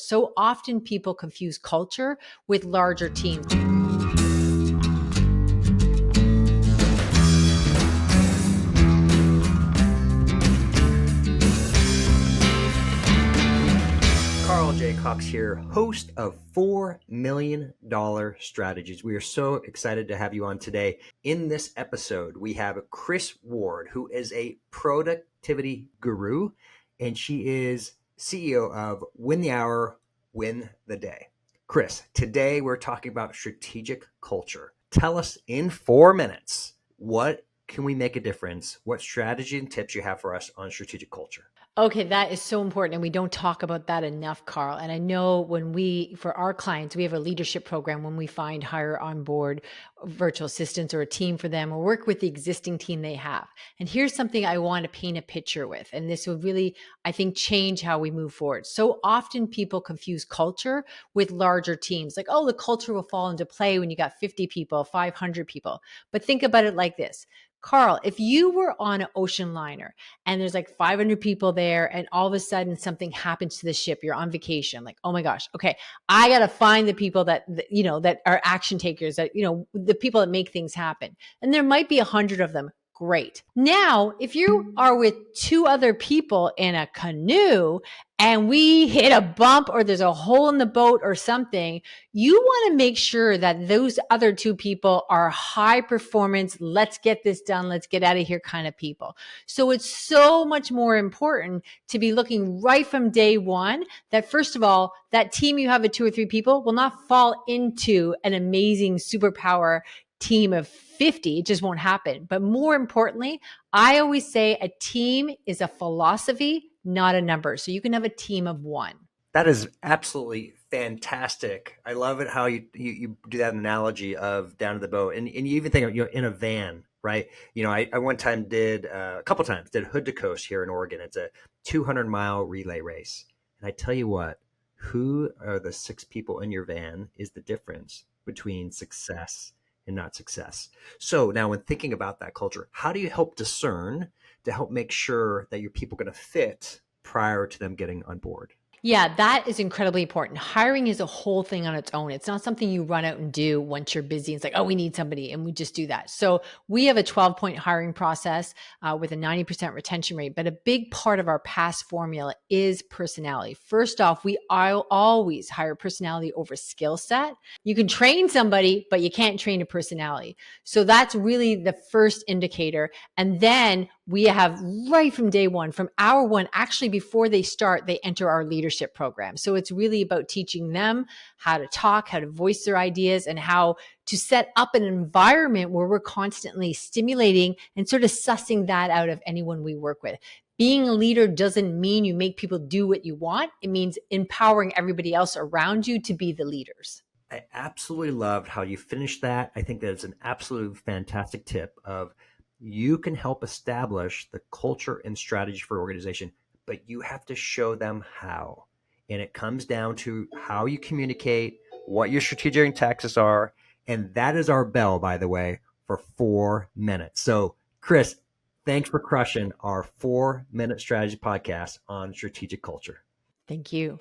So often people confuse culture with larger teams. Carl J. Cox here, host of $4 Million Strategies. We are so excited to have you on today. In this episode, we have Kris Ward, who is a productivity guru, and she is CEO of Win the Hour, Win the Day. Kris, today we're talking about strategic culture. Tell us in 4 minutes, what can we make a difference? What strategy and tips you have for us on strategic culture? Okay, that is so important. And we don't talk about that enough, Carl. And I know for our clients, we have a leadership program when we hire on board virtual assistants or a team for them or work with the existing team they have. And here's something I want to paint a picture with. And this will really, I think, change how we move forward. So often people confuse culture with larger teams. Like, oh, the culture will fall into play when you got 50 people, 500 people. But think about it like this. Carl, if you were on an ocean liner and there's like 500 people there and all of a sudden something happens to the ship, you're on vacation, like, oh my gosh, okay, I got to find the people that are action takers, that, the people that make things happen. And there might be 100 of them. Great. Now, if you are with two other people in a canoe and we hit a bump or there's a hole in the boat or something, you want to make sure that those other two people are high performance, let's get this done, let's get out of here kind of people. So it's so much more important to be looking right from day one that, first of all, that team you have of 2 or 3 people will not fall into an amazing superpower team of 50. It just won't happen. But more importantly, I always say a team is a philosophy, not a number. So you can have a team of 1. That is absolutely fantastic. I love it how you do that analogy of down to the boat. And you even think of, in a van, right? I one time a couple times did Hood to Coast here in Oregon. It's a 200-mile relay race. And I tell you what, who are the 6 people in your van is the difference between success and not success. So now when thinking about that culture, how do you help discern to help make sure that your people are going to fit prior to them getting on board? Yeah, that is incredibly important. Hiring is a whole thing on its own. It's not something you run out and do once you're busy. It's like, oh, we need somebody, and we just do that. So we have a 12-point hiring process with a 90% retention rate. But a big part of our PASS formula is personality. First off, we always hire personality over skill set. You can train somebody, but you can't train a personality. So that's really the first indicator. And then we have right from day one, from hour one, actually before they start, they enter our leadership program. So it's really about teaching them how to talk, how to voice their ideas, and how to set up an environment where we're constantly stimulating and sort of sussing that out of anyone we work with. Being a leader doesn't mean you make people do what you want. It means empowering everybody else around you to be the leaders. I absolutely loved how you finished that. I think that it's an absolute fantastic tip of you can help establish the culture and strategy for organization, but you have to show them how. And it comes down to how you communicate, what your strategic tactics are. And that is our bell, by the way, for 4 minutes. So, Kris, thanks for crushing our 4-minute strategy podcast on strategic culture. Thank you.